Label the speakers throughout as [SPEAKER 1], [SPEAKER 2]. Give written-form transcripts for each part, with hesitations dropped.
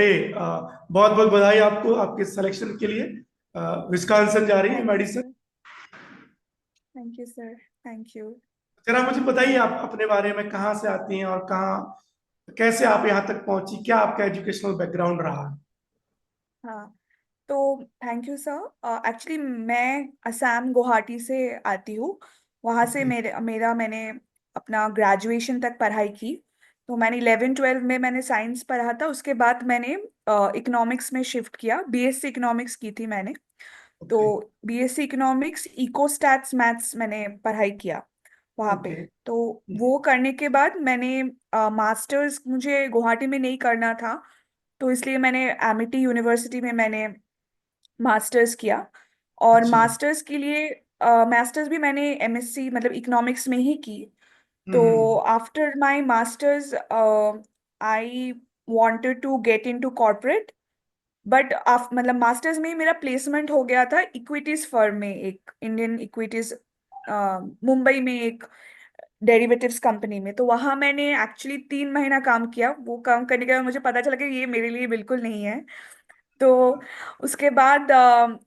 [SPEAKER 1] Birthday. बहुत बहुत बधाई आपको आपके सिलेक्शन के लिए। विस्कॉन्सिन जा रही है
[SPEAKER 2] thank you
[SPEAKER 1] medicine.
[SPEAKER 2] Sir. Thank you sir. Thank you.
[SPEAKER 1] जरा मुझे बताइए आप अपने बारे में, कहाँ से आती हैं और कहाँ, कैसे आप यहाँ तक पहुंची, क्या आपका एजुकेशनल बैकग्राउंड रहा है?
[SPEAKER 2] हाँ, तो थैंक यू सर। एक्चुअली मैं असम गुवाहाटी से आती हूँ। वहाँ से
[SPEAKER 1] ओके।
[SPEAKER 2] मैंने अपना ग्रेजुएशन तक पढ़ाई की। तो मैंने 11 12 में मैंने साइंस पढ़ा था। उसके बाद मैंने इकोनॉमिक्स में शिफ्ट किया। बीएससी इकोनॉमिक्स की थी मैंने। तो
[SPEAKER 1] okay.
[SPEAKER 2] BSc economics eco stats maths मैंने पढ़ाई किया वहाँ पे।
[SPEAKER 1] ओके।
[SPEAKER 2] तो वो करने के बाद मैंने मास्टर्स मुझे गुवाहाटी में नहीं करना था। तो इसलिए मैंने एमिटी यूनिवर्सिटी में मैंने मास्टर्स किया। और
[SPEAKER 1] अच्छा।
[SPEAKER 2] मास्टर्स के लिए मास्टर्स भी मैंने एमएससी मतलब इकोनॉमिक्स में ही की। तो
[SPEAKER 1] हम्म।
[SPEAKER 2] After my masters I wanted to get into corporate. But मतलब मास्टर्स में ही मेरा प्लेसमेंट हो गया था इक्विटीज फर्म में, एक इंडियन इक्विटीज मुंबई में, एक डेरिवेटिव्स कंपनी में। तो वहां मैंने एक्चुअली 3 महीना काम किया। वो काम करने के बाद मुझे पता चला कि ये मेरे लिए बिल्कुल नहीं है। तो उसके बाद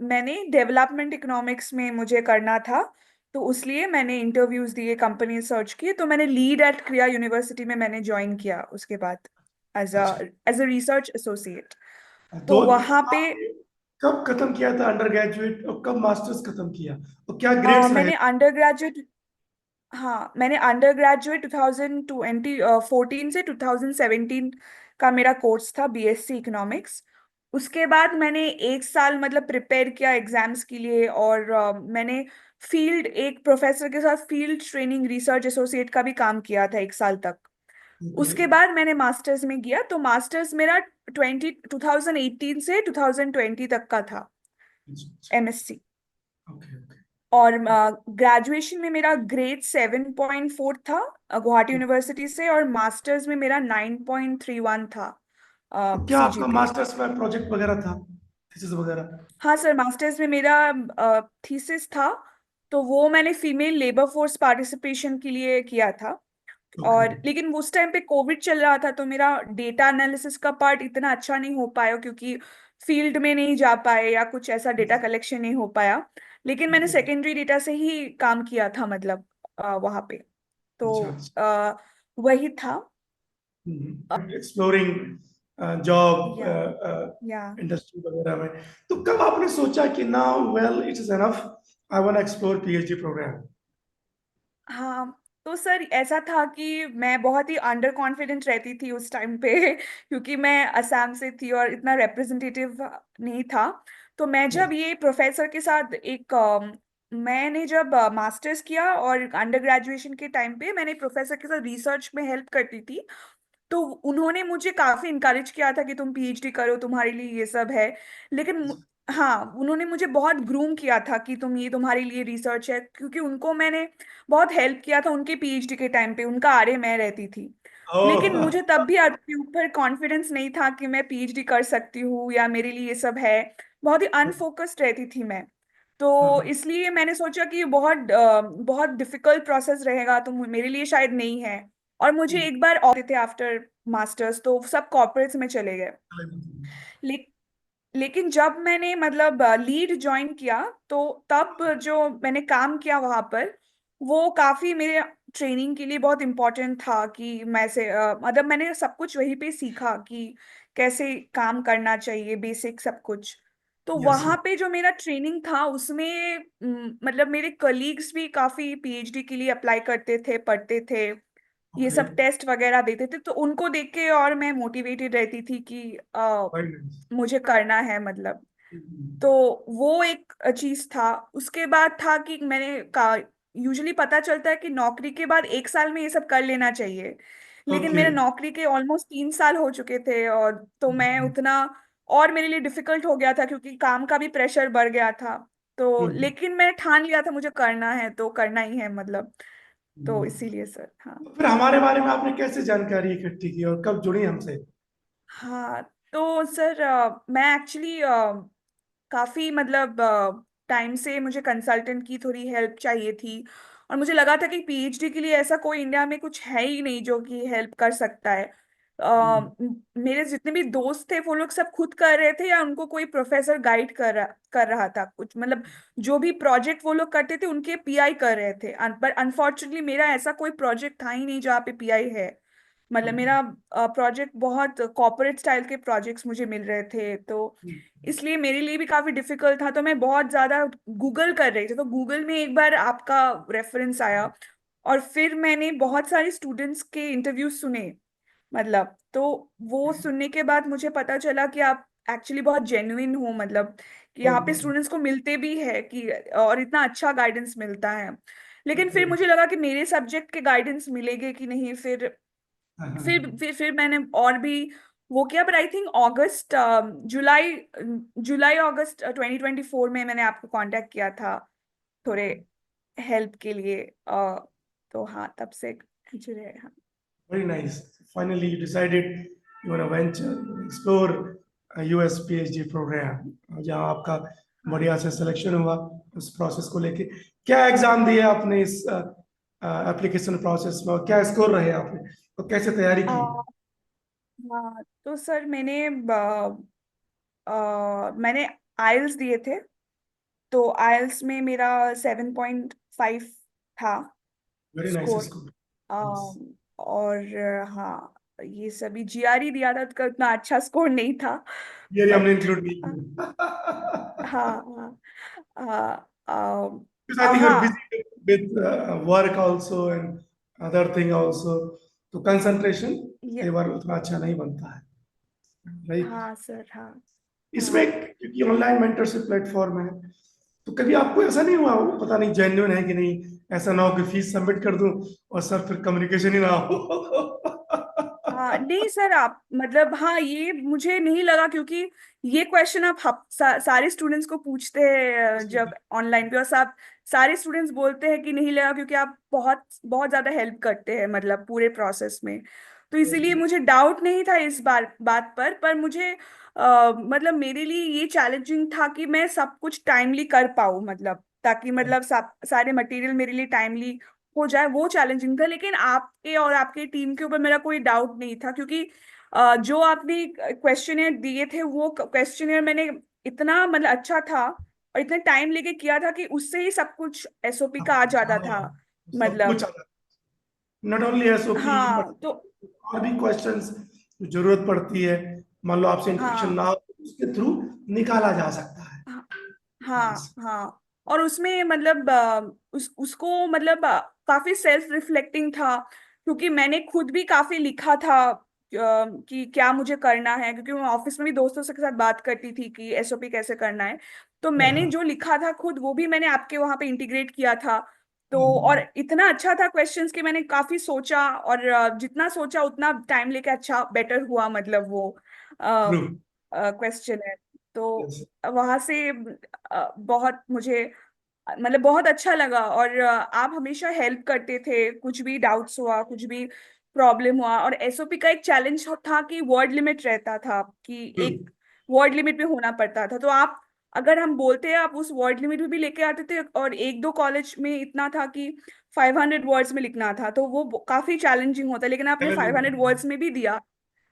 [SPEAKER 2] मैंने डेवलपमेंट इकोनॉमिक्स में मुझे करना था। तो उसलिए मैंने इंटरव्यूज दिए, कंपनी सर्च किए। तो मैंने लीड एट क्रिया यूनिवर्सिटी में मैंने ज्वाइन किया उसके बाद एज अ
[SPEAKER 1] अच्छा।
[SPEAKER 2] As a research associate. तो
[SPEAKER 1] तो
[SPEAKER 2] वहां पे
[SPEAKER 1] आपने कब खत्म किया था अंडर ग्रेजुएट और कब मास्टर्स खत्म किया, और क्या ग्रेड्स रहे?
[SPEAKER 2] मैंने अंडर ग्रेजुएट, हाँ मैंने अंडर ग्रेजुएट 2014 से 2017 का मेरा कोर्स था, बीएससी इकोनॉमिक्स। उसके बाद मैंने 1 साल मतलब प्रिपेयर किया एग्जाम्स के लिए। और मैंने फील्ड एक प्रोफेसर के साथ फील्ड ट्रेनिंग रिसर्च एसोसिएट का भी काम किया था 1 साल तक।
[SPEAKER 1] ओके।
[SPEAKER 2] उसके बाद मैंने मास्टर्स में गया। तो मास्टर्स मेरा 2018 से 2020 तक का था, एमएससी।
[SPEAKER 1] ओके। ओके।
[SPEAKER 2] और ग्रेजुएशन में मेरा ग्रेड 7.4 था गुवाहाटी यूनिवर्सिटी से। और मास्टर्स में मेरा 9.31 था
[SPEAKER 1] तो क्या आपका
[SPEAKER 2] सीजीपीए।
[SPEAKER 1] मास्टर्स में प्रोजेक्ट वगैरह था, थीसिस वगैरह?
[SPEAKER 2] हाँ सर, मास्टर्स में मेरा थीसिस था। तो वो मैंने फीमेल लेबर फोर्स पार्टिसिपेशन के लिए किया था।
[SPEAKER 1] ओके।
[SPEAKER 2] और लेकिन उस टाइम पे कोविड चल रहा था, तो मेरा डेटा एनालिसिस का पार्ट इतना अच्छा नहीं हो पाया, क्योंकि फील्ड में नहीं जा पाए या कुछ ऐसा डेटा कलेक्शन नहीं हो पाया। लेकिन मैंने
[SPEAKER 1] ओके।
[SPEAKER 2] सेकेंडरी डेटा से ही काम किया था, मतलब वहाँ पे।
[SPEAKER 1] अच्छा।
[SPEAKER 2] तो वही था।
[SPEAKER 1] एक्सप्लोरिंग जॉब
[SPEAKER 2] या या
[SPEAKER 1] इंडस्ट्री वगैरह में। तो कब आपने सोचा कि now well it is enough, I want explore PhD programme?
[SPEAKER 2] हाँ, तो सर ऐसा था कि मैं बहुत ही अंडर कॉन्फिडेंट रहती थी उस टाइम पे क्योंकि मैं असम से थी और इतना रिप्रेजेंटेटिव नहीं था। तो मैं जब ये प्रोफेसर के साथ एक मैंने जब मास्टर्स किया और अंडर ग्रेजुएशन के टाइम पे मैंने प्रोफेसर के साथ रिसर्च में हेल्प करती थी। तो उन्होंने मुझे काफी इनकरेज किया था कि तुम पीएचडी करो, तुम्हारे लिए ये सब है। लेकिन हाँ, उन्होंने मुझे बहुत ग्रूम किया था कि तुम ये तुम्हारे लिए रिसर्च है, क्योंकि उनको मैंने बहुत हेल्प किया था उनके पीएचडी के टाइम पे। उनका आरे मैं रहती थी। लेकिन
[SPEAKER 1] ओह।
[SPEAKER 2] मुझे तब भी अपने ऊपर कॉन्फिडेंस नहीं था कि मैं पीएचडी कर सकती हूँ या मेरे लिए ये सब है। बहुत ही अनफोकस्ड रहती थी मैं। तो इसलिए मैंने सोचा कि ये बहुत बहुत डिफिकल्ट प्रोसेस रहेगा, तो मेरे लिए शायद नहीं है। और मुझे एक बार ऑफ थे आफ्टर मास्टर्स, तो सब कॉर्पोरेट्स में चले गए। ले, लेकिन जब मैंने मतलब लीड ज्वाइन किया, तो तब जो मैंने काम किया वहां पर, वो काफी मेरे ट्रेनिंग के लिए बहुत इम्पोर्टेंट था। कि मैं से मतलब मैंने सब कुछ वहीं पे सीखा कि कैसे काम करना चाहिए, बेसिक सब कुछ। तो
[SPEAKER 1] यस।
[SPEAKER 2] वहां पे जो मेरा ट्रेनिंग था उसमें मतलब मेरे कलीग्स भी काफी पीएचडी के लिए अप्लाई करते थे, पढ़ते थे, ये
[SPEAKER 1] ओके।
[SPEAKER 2] सब टेस्ट वगैरह देते थे। तो उनको देख के और मैं मोटिवेटेड रहती थी कि
[SPEAKER 1] वेरी नाइस।
[SPEAKER 2] मुझे करना है मतलब। तो वो एक चीज था। उसके बाद था कि मैंने का यूजुअली पता चलता है कि नौकरी के बाद 1 साल में ये सब कर लेना चाहिए। लेकिन
[SPEAKER 1] ओके।
[SPEAKER 2] मेरे नौकरी के ऑलमोस्ट 3 साल हो चुके थे। और तो मैं उतना, और मेरे लिए डिफिकल्ट हो गया था क्योंकि काम का भी प्रेशर बढ़ गया था। तो लेकिन मैंने ठान लिया था मुझे करना है तो करना ही है मतलब। तो इसीलिए सर, हाँ।
[SPEAKER 1] तो फिर हमारे बारे में आपने कैसे जानकारी इकट्ठी की और कब जुड़ी हमसे?
[SPEAKER 2] हाँ, तो सर मैं एक्चुअली काफी मतलब टाइम से मुझे कंसल्टेंट की थोड़ी हेल्प चाहिए थी। और मुझे लगा था कि पीएचडी के लिए ऐसा कोई इंडिया में कुछ है ही नहीं जो कि हेल्प कर सकता है।
[SPEAKER 1] हम्म,
[SPEAKER 2] मेरे जितने भी दोस्त थे वो लोग सब खुद कर रहे थे या उनको कोई प्रोफेसर गाइड कर रहा था कुछ, मतलब जो भी प्रोजेक्ट वो लोग करते थे उनके पीआई कर रहे थे। पर अनफॉर्चुनेटली मेरा ऐसा कोई प्रोजेक्ट था ही नहीं जहाँ पे पीआई है। मतलब
[SPEAKER 1] ओके।
[SPEAKER 2] मेरा प्रोजेक्ट बहुत कॉर्पोरेट स्टाइल के प्रोजेक्ट्स मुझे मिल रहे थे, तो इसलिए मेरे लिए भी काफी डिफिकल्ट था। तो मैं बहुत ज्यादा गूगल कर रही थी, तो गूगल में एक बार आपका रेफरेंस आया और फिर मैंने बहुत सारे स्टूडेंट्स के इंटरव्यू सुने। मतलब तो वो सुनने के बाद मुझे पता चला कि आप एक्चुअली बहुत जेन्युइन हो, मतलब कि यहाँ पे
[SPEAKER 1] ओके।
[SPEAKER 2] स्टूडेंट्स को मिलते भी है कि और इतना अच्छा गाइडेंस मिलता है। लेकिन फिर
[SPEAKER 1] ओके।
[SPEAKER 2] मुझे लगा कि मेरे सब्जेक्ट के गाइडेंस मिलेंगे कि नहीं।
[SPEAKER 1] हाँ, हाँ,
[SPEAKER 2] फिर मैंने और भी वो किया, पर आई थिंक अगस्त जुलाई जुलाई अगस्त 2024 में मैंने आपको कांटेक्ट किया था थोड़े हेल्प के लिए। तो हाँ, तब से जुड़े हैं। हाँ।
[SPEAKER 1] very nice. Finally, you decided you want to venture, you wanna explore a US PhD program, जहाँ आपका
[SPEAKER 2] हाँ।
[SPEAKER 1] बढ़िया से सिलेक्शन हुआ उस प्रोसेस को लेके। क्या एग्जाम दिए आपने इस एप्लीकेशन प्रोसेस में, और क्या स्कोर रहे आपने, और कैसे तैयारी की?
[SPEAKER 2] हाँ, तो सर मैंने आइल्स दिए थे। तो आइल्स में मेरा 7.5 था
[SPEAKER 1] वेरी नाइस
[SPEAKER 2] स्कोर।
[SPEAKER 1] स्कोर।
[SPEAKER 2] और हाँ, ये सभी जीआरई दिया था, तो उतना अच्छा स्कोर नहीं था।
[SPEAKER 1] ये हमने
[SPEAKER 2] बट
[SPEAKER 1] इंक्लूड नहीं किया।
[SPEAKER 2] हाँ, हाँ, हाँ,
[SPEAKER 1] Because I think you're busy
[SPEAKER 2] हाँ,
[SPEAKER 1] with work also and other thing also, तो कंसंट्रेशन
[SPEAKER 2] ये
[SPEAKER 1] कई बार उतना अच्छा नहीं बनता है, राइट?
[SPEAKER 2] हाँ सर, हाँ,
[SPEAKER 1] इसमें
[SPEAKER 2] हाँ,
[SPEAKER 1] क्योंकि ऑनलाइन मेंटरशिप प्लेटफॉर्म है, तो कभी आपको ऐसा नहीं हुआ हो, पता नहीं जेन्युइन है कि नहीं, ऐसा ना हो कि फीस सबमिट कर दूं और सर फिर कम्युनिकेशन ही ना हो?
[SPEAKER 2] हाँ, नहीं सर, आप मतलब हाँ, ये मुझे नहीं लगा क्योंकि ये क्वेश्चन आप सारे स्टूडेंट्स को पूछते हैं जब ऑनलाइन पे, और सब सारे स्टूडेंट्स बोलते हैं कि नहीं लगा क्योंकि आप बहुत बहुत ज्यादा हेल्प करते हैं मतलब पूरे प्रोसेस में। तो इसीलिए मुझे डाउट नहीं था इस बात पर मुझे मतलब मेरे लिए ये चैलेंजिंग था कि मैं सब कुछ टाइमली कर पाऊँ, मतलब ताकि मतलब सारे मटेरियल मेरे लिए टाइमली हो जाए, वो चैलेंजिंग था। लेकिन आपके और आपके टीम के ऊपर मेरा कोई डाउट नहीं था क्योंकि जो आपने क्वेश्चनेयर दिए थे वो क्वेश्चनेयर मैंने इतना मतलब अच्छा था और इतना टाइम लेके किया था कि उससे ही सब कुछ एसओपी का आ जाता था।
[SPEAKER 1] हाँ, सब कुछ
[SPEAKER 2] मतलब
[SPEAKER 1] आता, नॉट ओनली एसओपी बट
[SPEAKER 2] हाँ, तो
[SPEAKER 1] और भी क्वेश्चंस जरूरत पड़ती है, मान लो आपसे इंफॉर्मेशन
[SPEAKER 2] हाँ,
[SPEAKER 1] ना हो तो उसके थ्रू निकाला जा सकता है।
[SPEAKER 2] हाँ,
[SPEAKER 1] Yes.
[SPEAKER 2] हाँ, हाँ। और उसमें मतलब उसको मतलब काफी सेल्फ रिफ्लेक्टिंग था क्योंकि मैंने खुद भी काफी लिखा था कि क्या मुझे करना है, क्योंकि मैं ऑफिस में भी दोस्तों के साथ बात करती थी कि एसओपी कैसे करना है। तो मैंने
[SPEAKER 1] हाँ,
[SPEAKER 2] जो लिखा था खुद वो भी मैंने आपके वहां पे इंटीग्रेट किया था। तो और
[SPEAKER 1] हाँ,
[SPEAKER 2] इतना अच्छा था क्वेश्चंस कि मैंने काफी सोचा और जितना सोचा उतना टाइम लेके अच्छा बेटर हुआ, मतलब वो
[SPEAKER 1] ट्रू।
[SPEAKER 2] क्वेश्चन है। तो
[SPEAKER 1] यस।
[SPEAKER 2] वहां से बहुत मुझे मतलब बहुत अच्छा लगा। और आप हमेशा हेल्प करते थे, कुछ भी डाउट्स हुआ, कुछ भी प्रॉब्लम हुआ। और एसओपी का एक चैलेंज था कि वर्ड लिमिट रहता था कि
[SPEAKER 1] ट्रू।
[SPEAKER 2] एक वर्ड लिमिट में होना पड़ता था। तो आप अगर हम बोलते हैं आप उस वर्ड लिमिट में भी लेके आते थे, और एक दो कॉलेज में इतना था कि 500 वर्ड्स में लिखना था, तो वो काफी चैलेंजिंग होता है, लेकिन आपने
[SPEAKER 1] चैलेंजिंग
[SPEAKER 2] 500
[SPEAKER 1] होता
[SPEAKER 2] वर्ड्स में भी दिया।
[SPEAKER 1] है।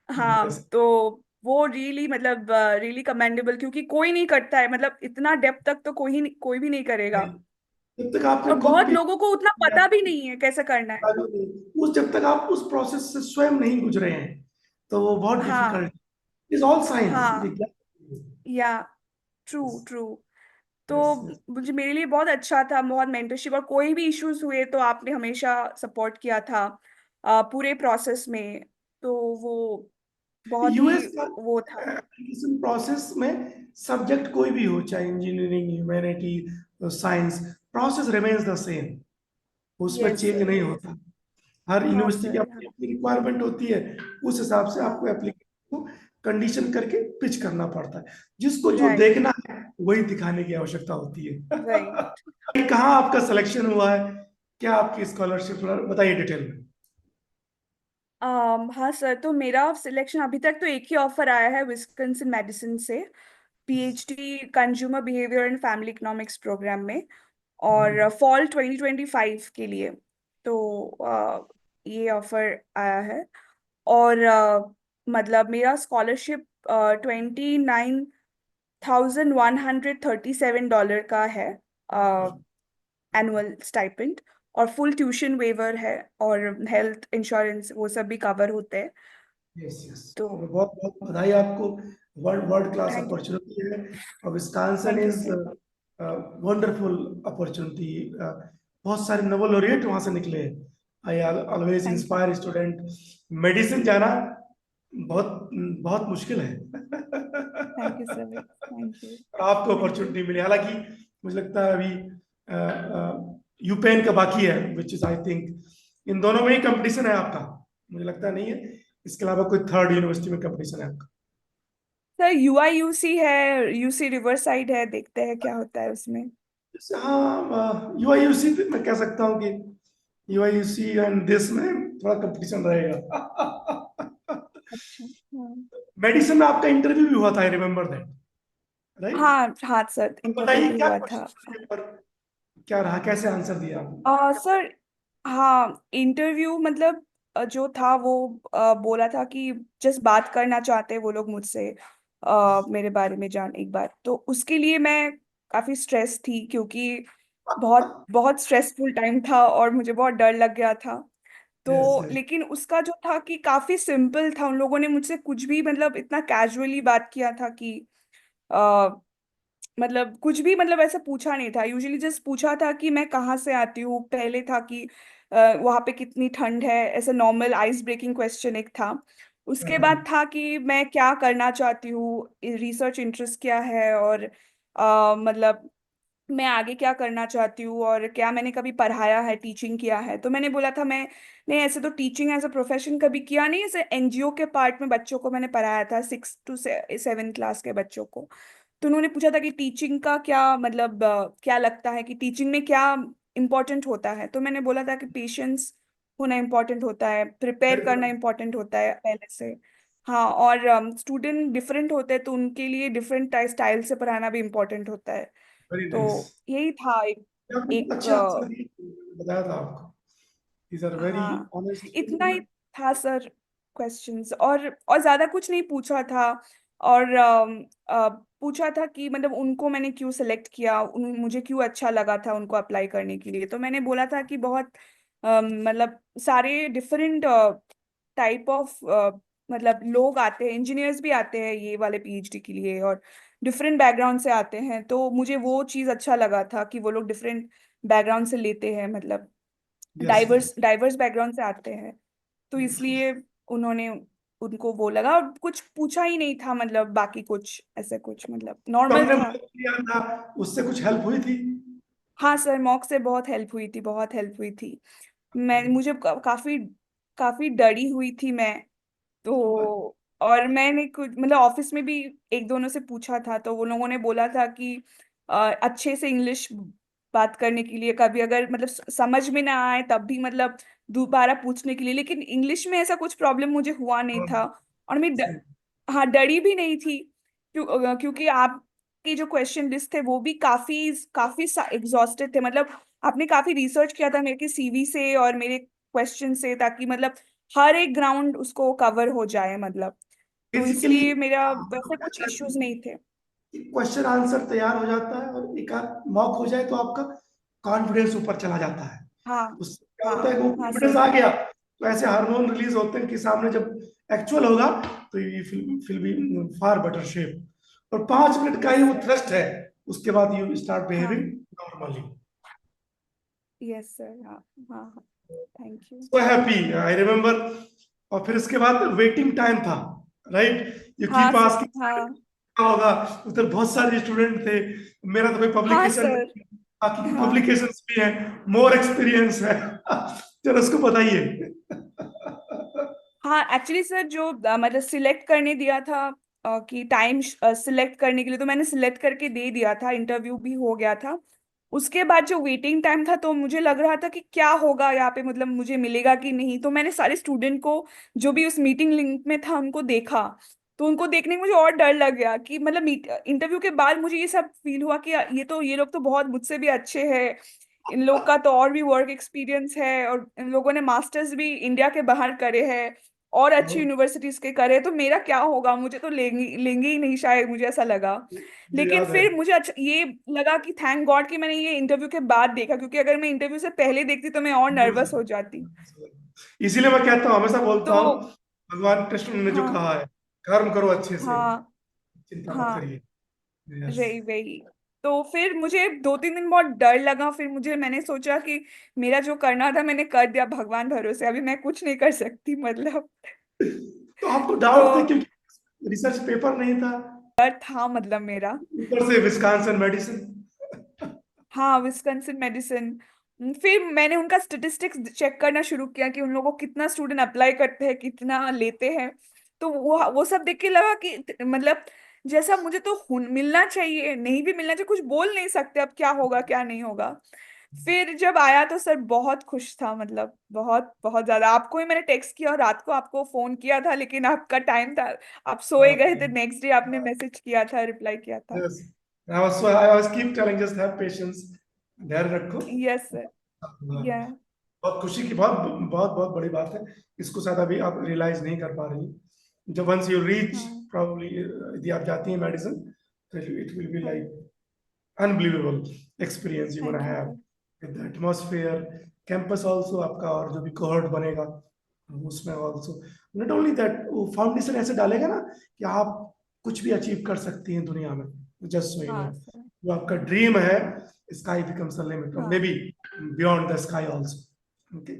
[SPEAKER 2] हाँ,
[SPEAKER 1] यस।
[SPEAKER 2] तो वो रियली मतलब रियली कमेंडेबल, क्योंकि कोई नहीं करता है, मतलब इतना डेप्थ तक तो कोई भी नहीं करेगा।
[SPEAKER 1] जब तक आपने
[SPEAKER 2] और
[SPEAKER 1] खुद
[SPEAKER 2] बहुत
[SPEAKER 1] भी
[SPEAKER 2] लोगों को उतना
[SPEAKER 1] किया,
[SPEAKER 2] पता भी नहीं है कैसे करना है।
[SPEAKER 1] उस जब तक आप उस प्रोसेस से स्वयं नहीं गुजरे हैं, तो वो बहुत
[SPEAKER 2] हाँ,
[SPEAKER 1] डिफिकल्ट इज ऑल साइंस
[SPEAKER 2] हाँ,
[SPEAKER 1] विज्ञान।
[SPEAKER 2] या ट्रू, ट्रू। तो
[SPEAKER 1] यस, यस।
[SPEAKER 2] मुझे मेरे लिए बहुत अच्छा था, बहुत मेंटरशिप, और कोई भी इश्यूज हुए तो आपने हमेशा सपोर्ट किया था पूरे प्रोसेस में। तो वो बहुत ही
[SPEAKER 1] यूएस का
[SPEAKER 2] वो था।
[SPEAKER 1] एप्लीकेशन प्रोसेस में सब्जेक्ट कोई भी हो, चाहे engineering, humanity, science, process remains the same, उसमें
[SPEAKER 2] यस
[SPEAKER 1] चेंज
[SPEAKER 2] सर,
[SPEAKER 1] नहीं
[SPEAKER 2] यस।
[SPEAKER 1] होता। हर
[SPEAKER 2] हाँ
[SPEAKER 1] यूनिवर्सिटी की
[SPEAKER 2] सर,
[SPEAKER 1] अपनी
[SPEAKER 2] हाँ,
[SPEAKER 1] अपनी रिक्वायरमेंट होती है, उस हिसाब से आपको
[SPEAKER 2] हाँ,
[SPEAKER 1] एप्लीकेशन को कंडीशन करके पिच करना पड़ता है, जिसको जो
[SPEAKER 2] राइट,
[SPEAKER 1] देखना है वही दिखाने की आवश्यकता होती
[SPEAKER 2] राइट।
[SPEAKER 1] है। कहाँ आपका सिलेक्शन हुआ है, क्या आपकी स्कॉलरशिप, बताइए डिटेल में।
[SPEAKER 2] हाँ सर, तो मेरा सिलेक्शन अभी तक तो एक ही ऑफर आया है विस्कंसिन मेडिसिन से, PhD consumer behaviour and family economics programme में, और फॉल 2025 के लिए। तो ये ऑफर आया है। और मतलब मेरा स्कॉलरशिप $29,137 का है, एनुअल स्टाइपेंड। और फुल ट्यूशन वेवर है, और हेल्थ इंश्योरेंस वो सब भी कवर होते हैं।
[SPEAKER 1] यस यस,
[SPEAKER 2] तो
[SPEAKER 1] बहुत बहुत बधाई आपको। World world class
[SPEAKER 2] thank you.
[SPEAKER 1] Opportunity है, और Wisconsin
[SPEAKER 2] thank you
[SPEAKER 1] is
[SPEAKER 2] sir.
[SPEAKER 1] Wonderful opportunity. बहुत सारे नोबल लॉरिएट वहां से निकले हैं। I always
[SPEAKER 2] thank you.
[SPEAKER 1] Inspire student. Medicine जाना बहुत बहुत मुश्किल है।
[SPEAKER 2] Thank you sir. Thank you.
[SPEAKER 1] और आपको
[SPEAKER 2] थैंक यू।
[SPEAKER 1] अपॉर्चुनिटी मिली, हालांकि मुझे लगता है अभी यूपेन का बाकी है, which is I think in दोनों में ही कंपटीशन है आपका। मुझे लगता नहीं है इसके अलावा कोई थर्ड यूनिवर्सिटी में कंपटीशन है आपका।
[SPEAKER 2] सर UIUC है, UC रिवर साइड है, देखते हैं क्या होता है उसमें।
[SPEAKER 1] जैसे हाँ, यूआईयूसी मैं कह सकता हूँ कि यूआईयूसी एंड दिस में थोड़ा कंपटीशन रहेगा।
[SPEAKER 2] अच्छा। हाँ।
[SPEAKER 1] मेडिसिन में आपका इंटरव्यू भी हुआ था, आई रिमेम्बर दैट, राइट?
[SPEAKER 2] हाँ हाँ सर,
[SPEAKER 1] तो
[SPEAKER 2] इंटरव्यू
[SPEAKER 1] बताइए
[SPEAKER 2] भी
[SPEAKER 1] क्या
[SPEAKER 2] हुआ था।
[SPEAKER 1] क्वेश्चन पर, क्या रहा, कैसे आंसर दिया आपने?
[SPEAKER 2] सर, हाँ इंटरव्यू मतलब जो था वो बोला था कि जस्ट बात करना चाहते हैं वो लोग मुझसे, मेरे बारे में जान एक बार। तो उसके लिए मैं काफी स्ट्रेस थी, क्योंकि बहुत बहुत स्ट्रेसफुल टाइम था और मुझे बहुत डर लग गया था।
[SPEAKER 1] यस
[SPEAKER 2] तो
[SPEAKER 1] यस,
[SPEAKER 2] लेकिन उसका जो था कि काफी सिंपल था, उन लोगों ने मुझसे कुछ भी मतलब इतना कैजुअली बात किया था कि मतलब कुछ भी मतलब ऐसा पूछा नहीं था। यूजुअली जस्ट पूछा था कि मैं कहाँ से आती हूँ, पहले था कि वहाँ पे कितनी ठंड है, ऐसा नॉर्मल आइस ब्रेकिंग क्वेश्चन एक था। उसके बाद था कि मैं क्या करना चाहती हूँ, रिसर्च इंटरेस्ट क्या है, और मतलब मैं आगे क्या करना चाहती हूँ, और क्या मैंने कभी पढ़ाया है, टीचिंग किया है। तो मैंने बोला था मैंने ऐसे तो टीचिंग एज अ प्रोफेशन कभी किया नहीं, ऐसे एनजीओ के पार्ट में बच्चों को मैंने पढ़ाया था, 6 to 7 क्लास के बच्चों को। तो उन्होंने पूछा था कि टीचिंग का क्या मतलब, क्या लगता है कि टीचिंग में क्या इम्पोर्टेंट होता है। तो मैंने बोला था कि पेशेंस होना इम्पोर्टेंट होता है, प्रिपेयर
[SPEAKER 1] वेरी
[SPEAKER 2] करना
[SPEAKER 1] गुड,
[SPEAKER 2] इम्पोर्टेंट होता है पहले से। हाँ, और स्टूडेंट डिफरेंट होते हैं, तो उनके लिए डिफरेंट स्टाइल से पढ़ाना भी इम्पोर्टेंट होता है।
[SPEAKER 1] वेरी
[SPEAKER 2] तो
[SPEAKER 1] नाइस।
[SPEAKER 2] यही था एक,
[SPEAKER 1] आपने बहुत
[SPEAKER 2] एक
[SPEAKER 1] अच्छे आंसर दिए, बताया था आपको। दीज आर वेरी
[SPEAKER 2] हाँ
[SPEAKER 1] ऑनेस्ट।
[SPEAKER 2] इतना ही था सर क्वेश्चंस, और ज्यादा कुछ नहीं पूछा था। और पूछा था कि मतलब उनको मैंने क्यों सेलेक्ट किया, मुझे क्यों अच्छा लगा था उनको अप्लाई करने के लिए। तो मैंने बोला था कि बहुत मतलब सारे डिफरेंट टाइप ऑफ मतलब लोग आते हैं, इंजीनियर्स भी आते हैं ये वाले पीएचडी के लिए, और डिफरेंट बैकग्राउंड से आते हैं। तो मुझे वो चीज़ अच्छा लगा था कि वो लोग डिफरेंट बैकग्राउंड से लेते हैं, मतलब
[SPEAKER 1] yes yes,
[SPEAKER 2] diverse diverse background से आते हैं। तो इसलिए उन्होंने, उनको वो लगा, और कुछ पूछा ही नहीं था, मतलब बाकी कुछ ऐसे कुछ मतलब
[SPEAKER 1] तो
[SPEAKER 2] नॉर्मल
[SPEAKER 1] हमने
[SPEAKER 2] था।
[SPEAKER 1] मदद किया था, उससे कुछ हेल्प हुई थी?
[SPEAKER 2] हाँ सर, मॉक से बहुत हेल्प हुई थी, बहुत हेल्प हुई थी। मैं मुझे काफी काफी डरी हुई थी मैं। तो और मैंने कुछ मतलब ऑफिस में भी एक दोनों से पूछा था, तो वो लोगों ने बोला था कि अच्छे से इंग्लिश बात करने के लिए, कभी अगर मतलब समझ में ना आए तब भी मतलब दोबारा पूछने के लिए। लेकिन इंग्लिश में ऐसा कुछ प्रॉब्लम मुझे हुआ नहीं था। और हाँ डरी भी नहीं थी, क्योंकि आपकी जो क्वेश्चन लिस्ट थे वो भी काफी काफी एग्जॉस्टेड थे। मतलब आपने काफी रिसर्च किया था मेरे सीवी से और मेरे क्वेश्चन से, ताकि मतलब हर एक ग्राउंड उसको कवर हो जाए मतलब। तो
[SPEAKER 1] बेसिकली
[SPEAKER 2] इसलिए मेरा वैसे कुछ इश्यूज नहीं थे।
[SPEAKER 1] क्वेश्चन आंसर तैयार हो जाता है, और एक आध मॉक हो जाए तो आपका कॉन्फिडेंस ऊपर चला जाता है।
[SPEAKER 2] हाँ
[SPEAKER 1] उससे क्या
[SPEAKER 2] हाँ
[SPEAKER 1] होता है कि वो
[SPEAKER 2] हाँ
[SPEAKER 1] कॉन्फिडेंस
[SPEAKER 2] सर।
[SPEAKER 1] आ गया, तो ऐसे हार्मोन रिलीज होते हैं कि सामने जब एक्चुअल होगा तो ये will be far better shape. और 5 मिनट का
[SPEAKER 2] यस
[SPEAKER 1] ही वो
[SPEAKER 2] सर।
[SPEAKER 1] थ्रस्ट है, उसके बाद यू स्टार्ट बिहेविंग
[SPEAKER 2] हाँ।
[SPEAKER 1] नॉर्मली।
[SPEAKER 2] Yes sir. हाँ हाँ हाँ। Thank you.
[SPEAKER 1] So happy, I remember. और फिर इसके बाद वेटिंग टाइम था, राइट? यू
[SPEAKER 2] हाँ
[SPEAKER 1] कीप
[SPEAKER 2] सर।
[SPEAKER 1] आस्किंग
[SPEAKER 2] हाँ
[SPEAKER 1] होगा, उधर बहुत सारे स्टूडेंट थे। मेरा तो कोई
[SPEAKER 2] हाँ
[SPEAKER 1] पब्लिकेशन
[SPEAKER 2] सर।
[SPEAKER 1] नहीं, बाकी की
[SPEAKER 2] हाँ
[SPEAKER 1] पब्लिकेशंस भी हैं, मोर एक्सपीरियंस है। चलो उसको बताइए।
[SPEAKER 2] हाँ एक्चुअली सर, जो मतलब सिलेक्ट करने दिया था कि टाइम सिलेक्ट करने के लिए, तो मैंने सिलेक्ट करके दे दिया था, इंटरव्यू भी हो गया था। उसके बाद जो वेटिंग टाइम था, तो मुझे लग रहा था कि क्या होगा यहाँ पे, मतलब मुझे मिलेगा कि नहीं। तो मैंने सारे स्टूडेंट को जो भी उस मीटिंग लिंक में था उनको देखा। तो उनको देखने में मुझे और डर लग गया कि मतलब इंटरव्यू के बाद मुझे ये सब फील हुआ कि ये लोग तो बहुत मुझसे भी अच्छे हैं, इन लोग का तो और भी वर्क एक्सपीरियंस है, और इन लोगों ने मास्टर्स भी इंडिया के बाहर करे हैं, और अच्छी
[SPEAKER 1] तो
[SPEAKER 2] यूनिवर्सिटीज के करे तो मेरा क्या होगा, मुझे तो लेंगे लेंगे ही नहीं शायद, मुझे ऐसा लगा।
[SPEAKER 1] मुझे
[SPEAKER 2] लेकिन
[SPEAKER 1] याद है।
[SPEAKER 2] फिर मुझे अच्छा ये लगा कि थैंक गॉड कि मैंने ये इंटरव्यू के बाद देखा, क्योंकि अगर मैं इंटरव्यू से पहले देखती तो मैं और नर्वस हो जाती।
[SPEAKER 1] इसीलिए मैं कहता हूँ, हमेशा बोलता
[SPEAKER 2] तो
[SPEAKER 1] हूँ, भगवान कृष्ण ने जो
[SPEAKER 2] हाँ
[SPEAKER 1] कहा है, कर्म करो अच्छे से,
[SPEAKER 2] हाँ
[SPEAKER 1] चिंता मत
[SPEAKER 2] हाँ,
[SPEAKER 1] करिए। यस।
[SPEAKER 2] वही वही। तो फिर मुझे 2-3 दिन बहुत डर लगा, फिर मैंने सोचा कि मेरा जो करना था मैंने कर दिया, भगवान भरोसे अभी मैं कुछ नहीं कर सकती मतलब।
[SPEAKER 1] तो आपको
[SPEAKER 2] तो
[SPEAKER 1] डाउट थे क्योंकि रिसर्च पेपर नहीं था,
[SPEAKER 2] डर था मतलब मेरा।
[SPEAKER 1] ऊपर से विस्कॉन्सिन मेडिसिन।
[SPEAKER 2] हाँ, विस्कॉन्सिन मेडिसिन। फिर मैंने उनका स्टेटिस्टिक्स चेक करना शुरू किया कि उन लोगों को कितना स्टूडेंट अप्लाई करते हैं, कितना लेते हैं। तो वो सब देख के लगा कि मतलब जैसा मुझे तो मिलना चाहिए, नहीं भी मिलना चाहिए, कुछ बोल नहीं सकते अब क्या होगा क्या नहीं होगा। फिर जब आया तो सर बहुत खुश था, मतलब बहुत बहुत ज्यादा। आपको ही मैंने टेक्स्ट किया और रात को आपको फोन किया था, लेकिन आपका टाइम था, आप सोए गए थे। नेक्स्ट डे आपने मैसेज किया था, रिप्लाई किया था।
[SPEAKER 1] Yes, I was keep telling just have patience, धैर्य रखो।
[SPEAKER 2] Yes sir.
[SPEAKER 1] हाँ,
[SPEAKER 2] या
[SPEAKER 1] बहुत खुशी की, बहुत बहुत बहुत बड़ी बात है। इसको शायद अभी आप रियलाइज नहीं कर पा रही हैं। जब वंस यू रीच,
[SPEAKER 2] हाँ
[SPEAKER 1] प्रॉब्ली यदि आप जाती हैं मेडिसिन, तो इट विल बी
[SPEAKER 2] हाँ।
[SPEAKER 1] Like unbelievable experience you gonna
[SPEAKER 2] thank you
[SPEAKER 1] have
[SPEAKER 2] sir.
[SPEAKER 1] With the atmosphere, campus also आपका, और जो भी कोहॉर्ट बनेगा उसमें आल्सो। नॉट ओनली दैट, वो फाउंडेशन ऐसे डालेगा ना कि आप कुछ भी अचीव कर सकती हैं दुनिया में। जस्ट सो यू नो,
[SPEAKER 2] हाँ सर।
[SPEAKER 1] जो आपका ड्रीम है, स्काई बिकम्स द लिमिट, और मे
[SPEAKER 2] हाँ,
[SPEAKER 1] B beyond the sky also. Okay.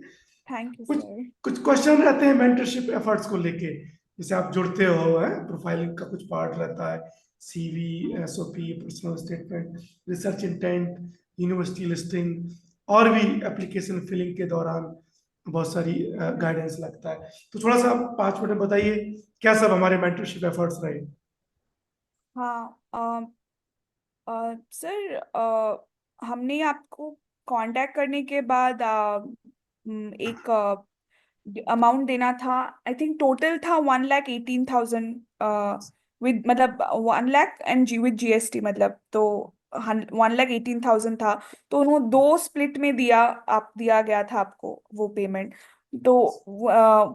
[SPEAKER 2] Thank you
[SPEAKER 1] कुछ
[SPEAKER 2] सर।
[SPEAKER 1] कुछ क्वेश्चन रहते हैं मेंटरशिप एफर्ट्स को लेके, जैसे आप जुड़ते हो, है प्रोफाइलिंग का कुछ पार्ट रहता है, CV, SOP, personal statement, research intent, university listing, और भी एप्लीकेशन फिलिंग के दौरान बहुत सारी गाइडेंस लगता है। तो थोड़ा सा 5 मिनट में बताइए क्या सब हमारे मेंटरशिप एफर्ट्स रहे।
[SPEAKER 2] हाँ सर, हमने आपको कांटेक्ट करने के बाद एक अमाउंट देना था। आई थिंक टोटल था 1,18,000, विद मतलब 1 लाख एंड जी विद जीएसटी, मतलब तो 1,18,000 था। तो उन्होंने दो स्प्लिट में दिया गया था आपको वो पेमेंट। तो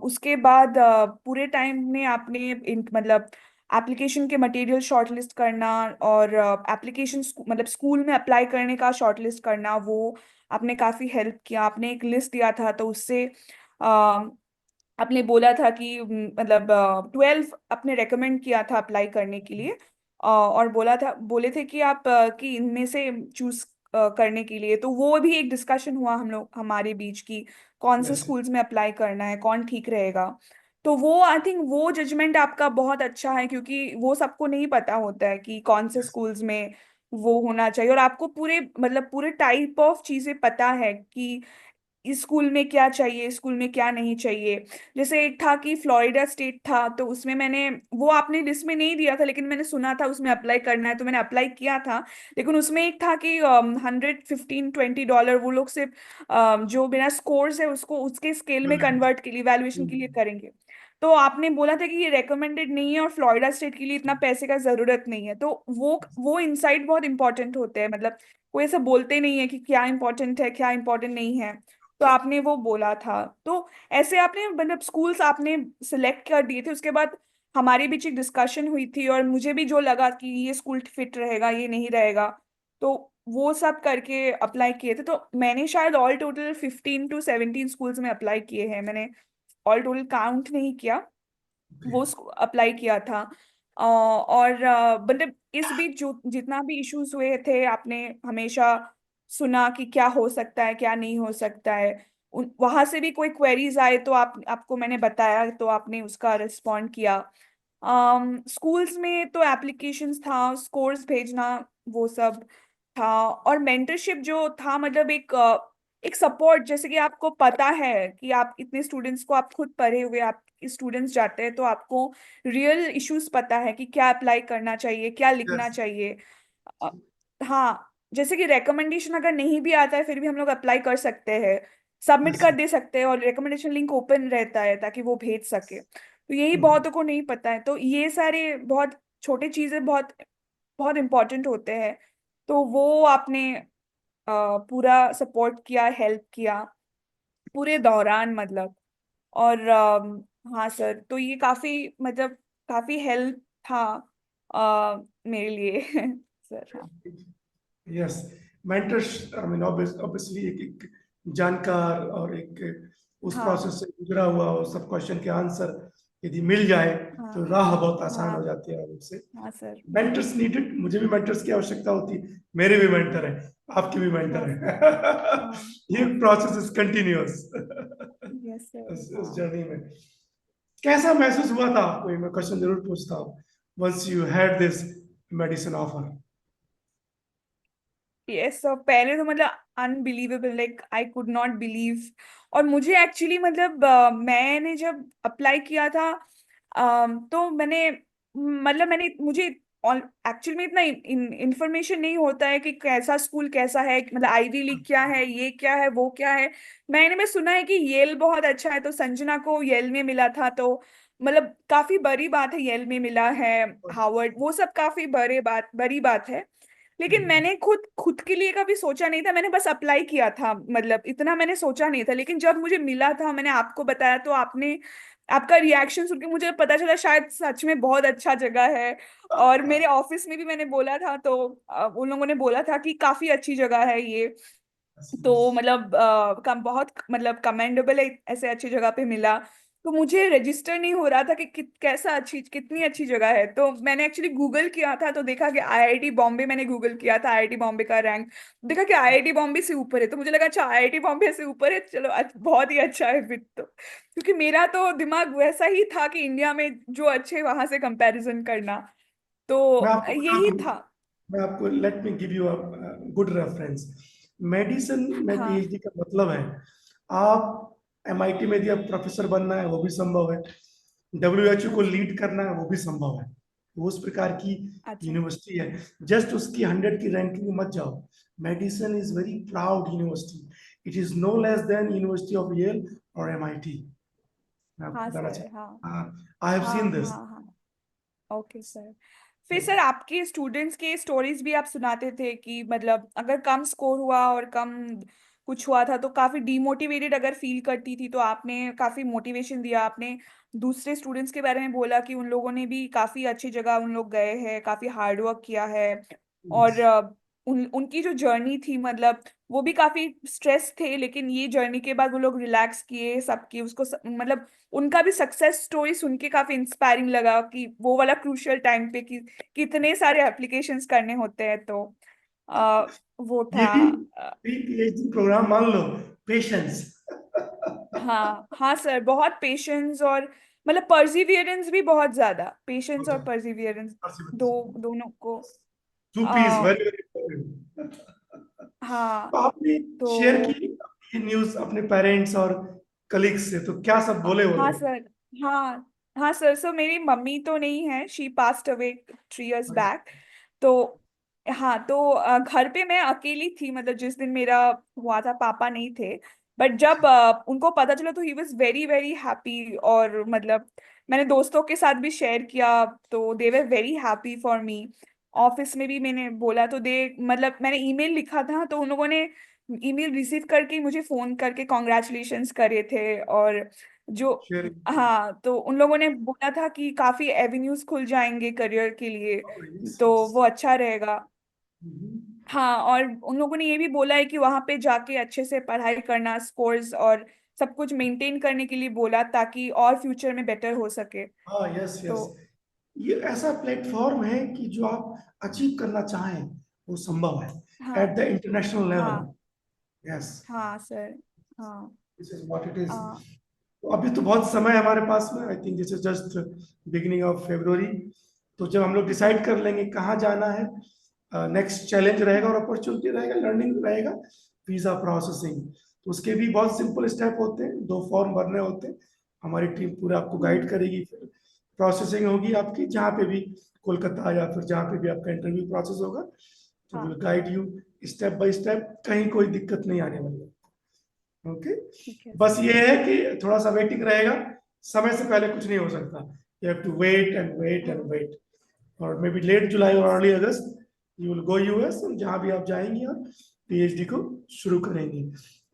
[SPEAKER 2] उसके बाद पूरे टाइम में आपने मतलब एप्लीकेशन के मटेरियल शॉर्टलिस्ट करना, और एप्लीकेशन मतलब स्कूल में अप्लाई करने का शॉर्टलिस्ट करना, वो आपने काफ़ी हेल्प किया। आपने एक लिस्ट दिया था तो उससे आपने बोला था कि मतलब 12 आपने रेकमेंड किया था अप्लाई करने के लिए। और बोले थे कि आप कि इनमें से चूज करने के लिए। तो वो भी एक डिस्कशन हुआ हम लोग हमारे बीच की कौन से
[SPEAKER 1] यस।
[SPEAKER 2] स्कूल्स में अप्लाई करना है, कौन ठीक रहेगा। तो वो आई थिंक वो जजमेंट आपका बहुत अच्छा है, क्योंकि वो सबको नहीं पता होता है कि कौन से स्कूल्स में वो होना चाहिए, और आपको पूरे मतलब पूरे टाइप ऑफ चीजें पता है कि इस स्कूल में क्या चाहिए, स्कूल में क्या नहीं चाहिए। जैसे एक था कि फ्लोरिडा स्टेट था, तो उसमें मैंने वो आपने लिस्ट में नहीं दिया था, लेकिन मैंने सुना था उसमें अप्लाई करना है तो मैंने अप्लाई किया था। लेकिन उसमें एक था कि 115-120 डॉलर वो लोग सिर्फ जो मेरा स्कोर्स है उसको उसके स्केल में कन्वर्ट के लिए, वैल्यूएशन के लिए करेंगे। तो आपने बोला था कि ये रेकमेंडेड नहीं है और फ्लोरिडा स्टेट के लिए इतना पैसे का जरूरत नहीं है। तो वो इनसाइट बहुत इंपॉर्टेंट होते हैं, मतलब कोई ऐसा बोलते नहीं है कि क्या इंपॉर्टेंट है क्या इंपॉर्टेंट नहीं है। तो आपने वो बोला था। तो ऐसे आपने मतलब स्कूल्स आपने सिलेक्ट कर दिए थे। उसके बाद हमारे बीच एक डिस्कशन हुई थी, और मुझे भी जो लगा कि ये स्कूल फिट रहेगा ये नहीं रहेगा, तो वो सब करके अप्लाई किए थे। तो मैंने शायद ऑल टोटल 15 to 17 स्कूल्स में अप्लाई किए हैं मैंने, ऑल टोटल काउंट नहीं किया। वो अप्लाई किया था। और मतलब इस बीच जो जितना भी इश्यूज हुए थे आपने हमेशा सुना कि क्या हो सकता है क्या नहीं हो सकता है। वहां से भी कोई क्वेरीज आए तो आपको मैंने बताया तो आपने उसका रिस्पॉन्ड किया। स्कूल्स में तो एप्लीकेशंस था, स्कोर्स भेजना, वो सब था। और मेंटरशिप जो था मतलब एक सपोर्ट, जैसे कि आपको पता है कि आप इतने स्टूडेंट्स को आप खुद पढ़े हुए आप स्टूडेंट्स जाते हैं, तो आपको रियल इश्यूज पता है कि क्या अप्लाई करना चाहिए क्या लिखना
[SPEAKER 1] यस।
[SPEAKER 2] चाहिए। अ, हाँ, जैसे कि रिकमेंडेशन अगर नहीं भी आता है फिर भी हम लोग अप्लाई कर सकते हैं, सबमिट
[SPEAKER 1] यस।
[SPEAKER 2] कर दे सकते हैं, और रिकमेंडेशन लिंक ओपन रहता है ताकि वो भेज सके। तो यही बहुतों को नहीं पता है। तो ये सारे बहुत छोटे चीजें बहुत बहुत इंपॉर्टेंट होते हैं। तो वो आपने पूरा सपोर्ट किया, हेल्प किया पूरे दौरान मतलब। और हाँ सर, तो ये काफी मतलब काफी हेल्प था मेरे लिए सर। हाँ
[SPEAKER 1] yes, mentors, I mean obviously एक जानकार और एक उस
[SPEAKER 2] हाँ
[SPEAKER 1] प्रोसेस से गुजरा हुआ और सब क्वेश्चन के आंसर यदि मिल जाए तो
[SPEAKER 2] हाँ
[SPEAKER 1] राह बहुत आसान हो
[SPEAKER 2] हाँ
[SPEAKER 1] जाती है उससे।
[SPEAKER 2] हाँ सर।
[SPEAKER 1] मेंटर्स नीडेड, मुझे भी मेंटर्स की आवश्यकता होती है, मेरे भी मेंटर है, आपकी भी
[SPEAKER 2] हाँ
[SPEAKER 1] मेंटर
[SPEAKER 2] सर।
[SPEAKER 1] है।
[SPEAKER 2] हाँ
[SPEAKER 1] ये
[SPEAKER 2] हाँ sir.
[SPEAKER 1] Process is continuous.
[SPEAKER 2] Yes sir.
[SPEAKER 1] इस
[SPEAKER 2] हाँ।
[SPEAKER 1] जर्नी में कैसा महसूस हुआ था आपको, ये मैं क्वेश्चन जरूर पूछता हूँ, once you had this Madison offer?
[SPEAKER 2] Yes, तो पहले तो मतलब unbelievable, like I could not believe. और मुझे एक्चुअली मतलब मैंने जब अप्लाई किया था तो मैंने मुझे एक्चुअली में इतना इंफॉर्मेशन नहीं होता है कि कैसा स्कूल कैसा है, मतलब आईवी लीग क्या है, ये क्या है, वो क्या है। मैंने में सुना है कि येल बहुत अच्छा है, तो संजना को येल में मिला था, तो मतलब काफी बड़ी बात है, येल में मिला है, हार्वर्ड, वो सब काफी बड़ी बात है। लेकिन मैंने खुद खुद के लिए कभी सोचा नहीं था, मैंने बस अप्लाई किया था, मतलब इतना मैंने सोचा नहीं था। लेकिन जब मुझे मिला था, मैंने आपको बताया, तो आपने आपका रिएक्शन सुन के मुझे पता चला शायद सच में बहुत अच्छा जगह है। और मेरे ऑफिस में भी मैंने बोला था, तो उन लोगों ने बोला था कि काफी अच्छी जगह है ये। तो मतलब बहुत मतलब कमेंडेबल है, ऐसे अच्छी जगह पे मिला। तो मुझे रजिस्टर नहीं हो रहा था कि कैसा अच्छी कितनी अच्छी जगह है। तो मैंने एक्चुअली गूगल किया था, तो देखा कि आईआईटी बॉम्बे, मैंने गूगल किया था आईआईटी बॉम्बे का रैंक, देखा कि आईआईटी बॉम्बे से ऊपर है। तो मुझे लगा अच्छा आईआईटी बॉम्बे से ऊपर है, चलो बहुत ही अच्छा है फिर तो। क्योंकि मेरा तो दिमाग वैसा ही था कि इंडिया में जो अच्छे वहां से कंपैरिजन करना,
[SPEAKER 1] मैं
[SPEAKER 2] तो
[SPEAKER 1] आपको बता
[SPEAKER 2] यही
[SPEAKER 1] दूं,
[SPEAKER 2] था।
[SPEAKER 1] मैं आपको let me give you a good reference. Medicine में
[SPEAKER 2] हाँ
[SPEAKER 1] पीएचडी का मतलब है, आप एमआईटी में यदि आप प्रोफेसर बनना है वो भी संभव है, डब्ल्यूएचओ को
[SPEAKER 2] अच्छा
[SPEAKER 1] लीड करना है वो भी संभव है। वो उस प्रकार की
[SPEAKER 2] अच्छा
[SPEAKER 1] यूनिवर्सिटी है। जस्ट उसकी 100 की रैंकिंग में मत जाओ। Madison is very proud university, it is no less than university of Yale और एमआईटी। मैं आपको
[SPEAKER 2] हाँ
[SPEAKER 1] बताना
[SPEAKER 2] सर। हाँ
[SPEAKER 1] चाहता हूँ, आई हैव सीन
[SPEAKER 2] हाँ
[SPEAKER 1] दिस।
[SPEAKER 2] हाँ हाँ। Okay sir. फिर सर आपके स्टूडेंट्स के स्टोरीज भी आप सुनाते थे कि मतलब अगर कम स्कोर हुआ और कम कुछ हुआ था तो काफी डिमोटिवेटेड अगर फील करती थी, तो आपने काफी मोटिवेशन दिया, आपने दूसरे स्टूडेंट्स के बारे में बोला कि उन लोगों ने भी काफी अच्छी जगह उन लोग गए हैं, काफी हार्ड वर्क किया है। और उनकी जो जर्नी थी, मतलब वो भी काफी स्ट्रेस थे, लेकिन ये जर्नी के बाद वो लोग रिलैक्स किए, सबकी उसको मतलब उनका भी सक्सेस स्टोरी सुन के काफी इंस्पायरिंग लगा कि वो वाला क्रूशियल टाइम पे कि कितने सारे एप्लीकेशंस करने होते हैं। तो आ, वो
[SPEAKER 1] ये
[SPEAKER 2] था।
[SPEAKER 1] भी प्री पीएचडी प्रोग्राम मान लो, पेशेंस।
[SPEAKER 2] हाँ हाँ सर, बहुत पेशेंस और मतलब परसिवियरेंस भी, बहुत ज्यादा पेशेंस और परसिवियरेंस दोनों को।
[SPEAKER 1] To piece
[SPEAKER 2] uh,
[SPEAKER 1] very very important.
[SPEAKER 2] हाँ
[SPEAKER 1] तो आपने शेयर
[SPEAKER 2] तो
[SPEAKER 1] की ये न्यूज अपने पेरेंट्स और कलीग्स से, तो क्या सब बोले वो
[SPEAKER 2] हाँ
[SPEAKER 1] लोग?
[SPEAKER 2] सर। हाँ हाँ सर, सो मेरी मम्मी तो नहीं है, she passed away 3 years back. तो हाँ, तो घर पे मैं अकेली थी, मतलब जिस दिन मेरा हुआ था पापा नहीं थे। बट जब उनको पता चला तो he was very very happy, और मतलब मैंने दोस्तों के साथ भी शेयर किया, तो they were very happy for me. Office में भी मैंने बोला, तो दे मतलब मैंने ईमेल लिखा था, तो उन लोगों ने ईमेल रिसीव करके मुझे फोन करके कॉन्ग्रेचुलेशंस करे थे। और जो
[SPEAKER 1] शेयर।
[SPEAKER 2] हाँ, तो उन लोगों ने बोला था कि काफी एवेन्यूज खुल जाएंगे करियर के लिए, तो वो अच्छा रहेगा। हाँ, और उन लोगों ने ये भी बोला है कि वहां पे जाके अच्छे से पढ़ाई करना, स्कोर्स और सब कुछ मेंटेन करने के लिए बोला, ताकि और फ्यूचर में बेटर हो सके।
[SPEAKER 1] हाँ, यस
[SPEAKER 2] तो
[SPEAKER 1] यस, ये ऐसा प्लेटफॉर्म है कि जो आप अचीव करना चाहें वो संभव है एट
[SPEAKER 2] हाँ
[SPEAKER 1] द इंटरनेशनल लेवल।
[SPEAKER 2] हाँ
[SPEAKER 1] यस,
[SPEAKER 2] हाँ सर। हाँ
[SPEAKER 1] this is what it is.
[SPEAKER 2] हाँ
[SPEAKER 1] तो अभी तो बहुत समय है हमारे पास में, I think this is just beginning of February। तो जब हम लोग डिसाइड कर लेंगे कहाँ जाना है, नेक्स्ट चैलेंज रहेगा और
[SPEAKER 2] हाँ
[SPEAKER 1] अपॉर्चुनिटी रहेगा, लर्निंग रहेगा, वीजा प्रोसेसिंग, तो उसके भी बहुत सिंपल स्टेप होते हैं, 2 फॉर्म भरने होते हैं। हमारी टीम पूरा आपको गाइड
[SPEAKER 2] हम्म,
[SPEAKER 1] करेगी, फिर प्रोसेसिंग होगी आपकी जहाँ पे भी, कोलकाता या फिर जहाँ पे भी आपका इंटरव्यू प्रोसेस होगा, तो विल
[SPEAKER 2] हाँ
[SPEAKER 1] guide you step by step, कहीं कोई दिक्कत नहीं आने वाली है। ओके,
[SPEAKER 2] ठीक है
[SPEAKER 1] बस
[SPEAKER 2] सर।
[SPEAKER 1] ये है कि थोड़ा सा वेटिंग रहेगा, समय से पहले कुछ नहीं हो सकता। You have to wait and wait एंड
[SPEAKER 2] हाँ
[SPEAKER 1] वेट, और मे बी लेट जुलाई और
[SPEAKER 2] yes.
[SPEAKER 1] Early August you will go US, जहां भी आप जाएंगी और पीएचडी को शुरू करेंगी।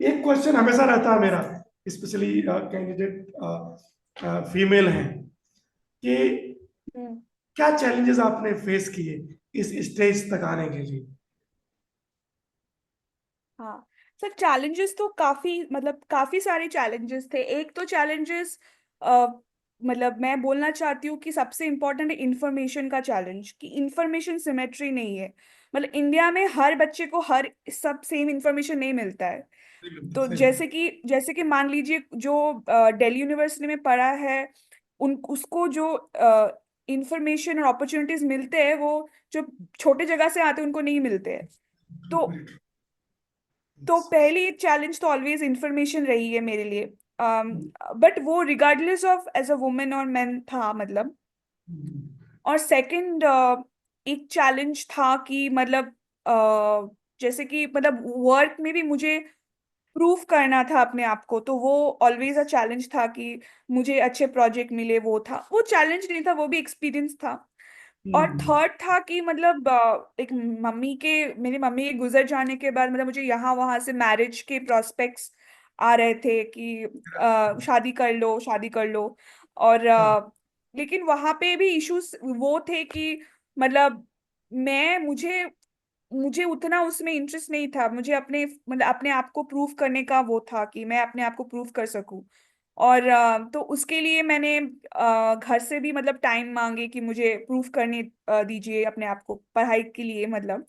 [SPEAKER 1] एक क्वेश्चन हमेशा रहता है मेरा, स्पेशली कैंडिडेट फीमेल हैं, कि
[SPEAKER 2] हम्म।
[SPEAKER 1] क्या चैलेंजेस आपने फेस किए इस स्टेज तक आने के लिए?
[SPEAKER 2] हाँ सर, चैलेंजेस तो काफी, मतलब काफी सारे चैलेंजेस थे। एक तो चैलेंजेस मतलब मैं बोलना चाहती हूँ कि सबसे इम्पोर्टेंट है इंफॉर्मेशन का चैलेंज, कि इंफॉर्मेशन सिमेट्री नहीं है। मतलब इंडिया में हर बच्चे को हर सब सेम इंफॉर्मेशन नहीं मिलता है।
[SPEAKER 1] सही बात है,
[SPEAKER 2] तो
[SPEAKER 1] सही बात
[SPEAKER 2] जैसे कि मान लीजिए जो दिल्ली यूनिवर्सिटी में पढ़ा है, उन उसको जो इंफॉर्मेशन और अपॉर्चुनिटीज मिलते हैं, वो जो छोटे जगह से आते हैं उनको नहीं मिलते हैं।
[SPEAKER 1] है।
[SPEAKER 2] तो
[SPEAKER 1] Very true.
[SPEAKER 2] तो पहली चैलेंज तो ऑलवेज इंफॉर्मेशन रही है मेरे लिए। बट वो regardless of as a women और मैन था, मतलब। और सेकंड एक चैलेंज था कि मतलब जैसे कि मतलब वर्क में भी मुझे प्रूफ करना था अपने आप को, तो वो ऑलवेज अ चैलेंज था कि मुझे अच्छे प्रोजेक्ट मिले। वो था, वो चैलेंज नहीं था, वो भी एक्सपीरियंस था। और थर्ड था कि मतलब एक मेरी मम्मी के गुजर जाने के बाद मतलब मुझे यहाँ वहां से मैरिज के प्रोस्पेक्ट्स आ रहे थे कि शादी कर लो, शादी कर लो। और लेकिन वहां पे भी इश्यूज वो थे कि मतलब मैं मुझे मुझे उतना उसमें इंटरेस्ट नहीं था। मुझे अपने मतलब अपने आप को प्रूव करने का वो था कि मैं अपने आप को प्रूव कर सकूं। और तो उसके लिए मैंने घर से भी मतलब टाइम मांगे कि मुझे प्रूफ करने दीजिए अपने आप को पढ़ाई के लिए, मतलब।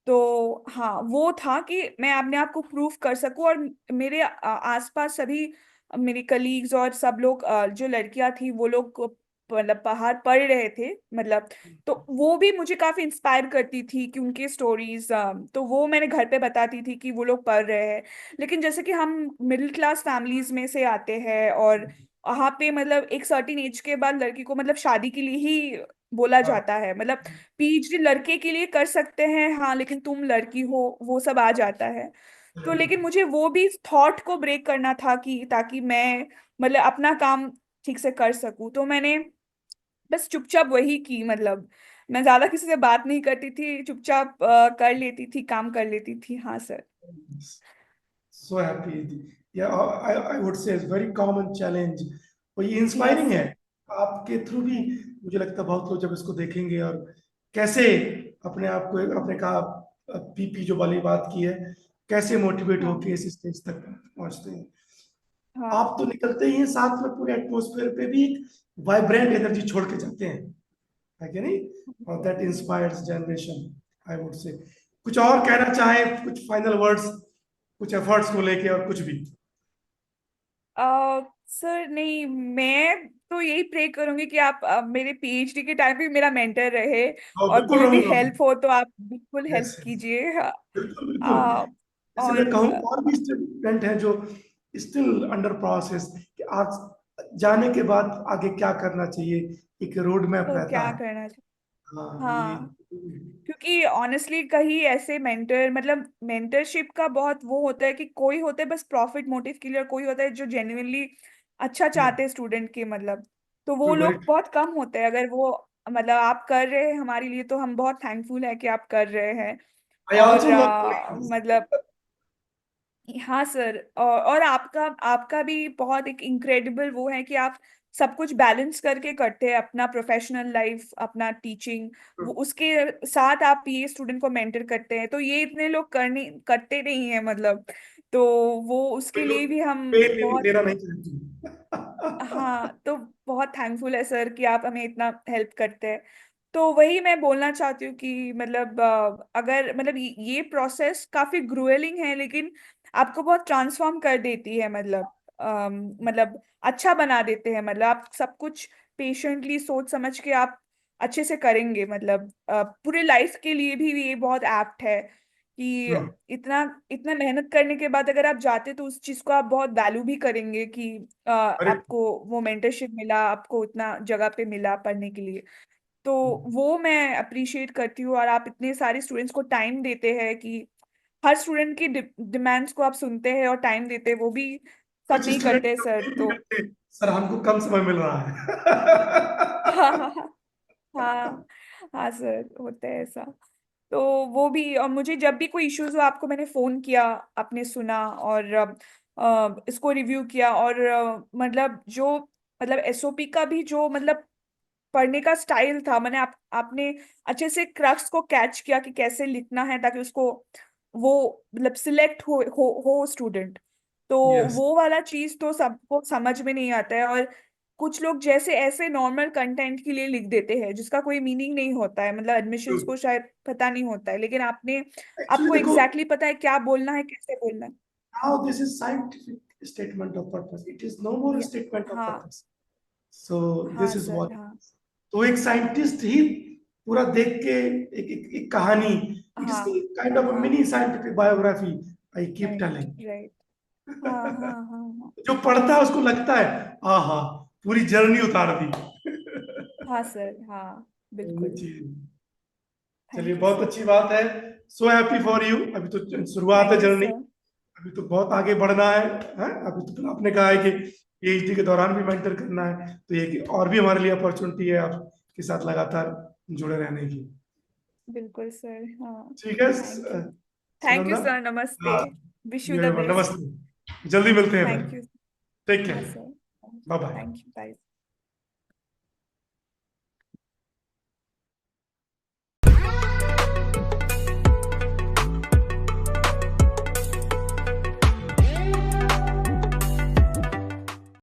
[SPEAKER 2] तो हाँ, वो था कि मैं अपने आप को प्रूफ कर सकूं। और मेरे आसपास सभी मेरे कलीग्स और सब लोग, जो लड़कियां थी वो लोग मतलब बाहर पढ़ रहे थे, मतलब। तो वो भी मुझे काफी इंस्पायर करती थी कि उनकी स्टोरीज, तो वो मैंने घर पे बताती थी कि वो लोग पढ़ रहे हैं। लेकिन जैसे कि हम मिडिल क्लास फैमिलीज में से आते हैं, और वहाँ पे मतलब एक सर्टेन एज के बाद लड़की को मतलब शादी के लिए ही बोला
[SPEAKER 1] हाँ,
[SPEAKER 2] जाता है, मतलब। पीएचडी लड़के के लिए कर सकते हैं, हाँ, लेकिन तुम लड़की हो, वो सब आ जाता है। तो लेकिन मुझे वो भी थॉट को ब्रेक करना था कि ताकि मैं मतलब अपना काम ठीक से कर सकूं। तो मैंने बस चुपचाप वही की, मतलब मैं ज्यादा किसी से बात नहीं करती थी, चुपचाप कर लेती थी, काम कर लेती थी। हाँ sir.
[SPEAKER 1] So happy. Yeah I would say very common challenge. और ये
[SPEAKER 2] यस
[SPEAKER 1] इंस्पायरिंग है
[SPEAKER 2] सर।
[SPEAKER 1] आपके थ्रू भी। मुझे लगता है बहुत लोग जब इसको देखेंगे और कैसे अपने आप को, अपने कहा पीपी जो वाली बात की है, कैसे मोटिवेट
[SPEAKER 2] हाँ
[SPEAKER 1] होके इस स्टेज तक पहुंचते हैं।
[SPEAKER 2] हाँ
[SPEAKER 1] आप तो निकलते ही हैं, साथ में पूरे एटमोसफेयर पे भी एक वाइब्रेंट एनर्जी छोड़ के जाते हैं, है कि नहीं? और that inspires generation, I would से। कुछ और कहना चाहें, कुछ फाइनल वर्ड्स, कुछ एफर्ट्स को लेके और कुछ भी?
[SPEAKER 2] सर नहीं, मैं तो यही प्रे करूंगी कि आप मेरे पीएचडी के टाइम पे मेरा मेंटर रहे,
[SPEAKER 1] हाँ,
[SPEAKER 2] और
[SPEAKER 1] बिल्कुल
[SPEAKER 2] कोई भी
[SPEAKER 1] रहूंगा।
[SPEAKER 2] हेल्प हो तो आप बिल्कुल
[SPEAKER 1] यस,
[SPEAKER 2] हेल्प कीजिए।
[SPEAKER 1] बिल्कुल बिल्कुल।
[SPEAKER 2] आ,
[SPEAKER 1] जैसे मैं
[SPEAKER 2] और
[SPEAKER 1] कहूँ, और भी स्टूडेंट हैं जो स्टिल अंडर प्रोसेस, कि आज जाने के बाद आगे क्या करना चाहिए, एक रोड मैप
[SPEAKER 2] तो
[SPEAKER 1] रहता
[SPEAKER 2] क्या
[SPEAKER 1] है।
[SPEAKER 2] करना चाहिए।
[SPEAKER 1] हाँ, ये
[SPEAKER 2] हाँ, क्योंकि ऑनेस्टली कहीं ऐसे मेंटर, मतलब मेंटरशिप का बहुत वो होता है कि कोई होता है बस प्रॉफिट मोटिव के लिए, और कोई होता है जो जेन्युइनली अच्छा
[SPEAKER 1] या
[SPEAKER 2] चाहते हैं स्टूडेंट के, मतलब। तो वो
[SPEAKER 1] वेरी।
[SPEAKER 2] लोग बहुत कम होते हैं। अगर वो मतलब आप कर रहे हैं हमारे लिए, तो हम बहुत थैंकफुल है कि आप कर रहे हैं।
[SPEAKER 1] आई
[SPEAKER 2] और
[SPEAKER 1] आल्सो लव।
[SPEAKER 2] मतलब हाँ सर, और आपका आपका भी बहुत एक इनक्रेडिबल वो है कि आप सब कुछ बैलेंस करके करते हैं, अपना प्रोफेशनल लाइफ, अपना टीचिंग, वो उसके साथ आप ये स्टूडेंट को मेंटर करते हैं। तो ये इतने लोग करने करते नहीं है, मतलब। तो वो
[SPEAKER 1] कोई
[SPEAKER 2] उसके लिए
[SPEAKER 1] लोग
[SPEAKER 2] भी हम
[SPEAKER 1] पे
[SPEAKER 2] बहुत,
[SPEAKER 1] लेना नहीं चाहते।
[SPEAKER 2] हाँ, तो बहुत थैंकफुल है सर कि आप हमें इतना हेल्प करते हैं। तो वही मैं बोलना चाहती हूँ कि मतलब अगर मतलब ये प्रोसेस काफी ग्रुएलिंग है, लेकिन आपको बहुत ट्रांसफॉर्म कर देती है, मतलब मतलब अच्छा बना देते हैं, मतलब आप सब कुछ पेशेंटली सोच समझ के आप अच्छे से करेंगे, मतलब पूरे लाइफ के लिए भी ये बहुत एप्ट है कि इतना इतना मेहनत करने के बाद अगर आप जाते तो उस चीज को आप बहुत वैल्यू भी करेंगे कि
[SPEAKER 1] अरे,
[SPEAKER 2] आपको वो मेंटरशिप मिला, आपको इतना जगह पे मिला पढ़ने के लिए। तो वो मैं अप्रिशिएट करती हूँ। और आप इतने सारे स्टूडेंट्स को टाइम देते हैं कि हर स्टूडेंट की डिमांड्स को आप सुनते हैं और टाइम देते हैं, वो भी सब
[SPEAKER 1] कुछ
[SPEAKER 2] नहीं
[SPEAKER 1] स्टूडेंट
[SPEAKER 2] करते हैं सर।
[SPEAKER 1] कंप्लेन भी
[SPEAKER 2] तो
[SPEAKER 1] करते, सर हमको कम समय मिल रहा है।
[SPEAKER 2] हाँ हाँ हाँ हाँ हाँ सर, होता है ऐसा। तो वो भी, और मुझे जब भी कोई इश्यूज हो, आपको मैंने फोन किया, आपने सुना, और इसको रिव्यू किया, और मतलब जो मतलब एसओपी का भी जो मतलब पढ़ने का स्टाइल था, मैंने आपने अच्छे से क्रक्स को कैच किया कि कैसे लिखना है ताकि उसको वो मतलब सिलेक्ट हो स्टूडेंट। तो
[SPEAKER 1] यस,
[SPEAKER 2] वो वाला चीज तो सबको समझ में नहीं आता है, और कुछ लोग जैसे ऐसे नॉर्मल कंटेंट के लिए लिख देते हैं जिसका कोई मीनिंग नहीं होता है, मतलब एडमिशंस को शायद पता नहीं होता है, लेकिन
[SPEAKER 1] एक्चुअली
[SPEAKER 2] आपको
[SPEAKER 1] देखो,
[SPEAKER 2] एग्जैक्टली पता है क्या बोलना है, कैसे बोलना है।
[SPEAKER 1] now this is scientific statement of purpose. It is no more a
[SPEAKER 2] या-
[SPEAKER 1] statement of
[SPEAKER 2] हाँ
[SPEAKER 1] purpose. So
[SPEAKER 2] हाँ
[SPEAKER 1] this is
[SPEAKER 2] सर,
[SPEAKER 1] what.
[SPEAKER 2] हाँ
[SPEAKER 1] तो एक साइंटिस्ट ही पूरा देख के एक कहानी, इट इज
[SPEAKER 2] हाँ
[SPEAKER 1] काइंड ऑफ
[SPEAKER 2] हाँ।
[SPEAKER 1] Mini scientific biography I keep
[SPEAKER 2] right,
[SPEAKER 1] telling.
[SPEAKER 2] Right. हाँ हाँ हाँ हाँ।
[SPEAKER 1] जो पढ़ता है उसको लगता है आहा, पूरी जर्नी उतार दी।
[SPEAKER 2] हाँ सर, हाँ
[SPEAKER 1] ये
[SPEAKER 2] बिल्कुल।
[SPEAKER 1] चीज, चलिए
[SPEAKER 2] थैंक यू
[SPEAKER 1] बहुत
[SPEAKER 2] सर।
[SPEAKER 1] अच्छी बात है। सो हैप्पी फॉर यू, अभी तो शुरुआत है
[SPEAKER 2] थैंक यू
[SPEAKER 1] जर्नी,
[SPEAKER 2] सर।
[SPEAKER 1] अभी तो बहुत आगे बढ़ना है। हैं? अभी तो फिर आपने कहा है कि पीएचडी के दौरान भी मेंटर करना है, तो ये कि और भी हमारे लिए अपॉर्चुनिटी है आपके साथ लगातार जुड़े रहने की।
[SPEAKER 2] बिल्कुल सर, हाँ।
[SPEAKER 1] ठीक है
[SPEAKER 2] थैंक यू
[SPEAKER 1] सुनंदा।
[SPEAKER 2] सर, नमस्ते।
[SPEAKER 1] हाँ,
[SPEAKER 2] विश यू द बेस्ट।
[SPEAKER 1] नमस्ते, जल्दी मिलते हैं
[SPEAKER 2] थैंक
[SPEAKER 1] फिर।
[SPEAKER 2] यू।
[SPEAKER 1] टेक
[SPEAKER 2] हाँ
[SPEAKER 1] care,
[SPEAKER 2] sir.
[SPEAKER 1] Bye bye.
[SPEAKER 2] Thank you, bye.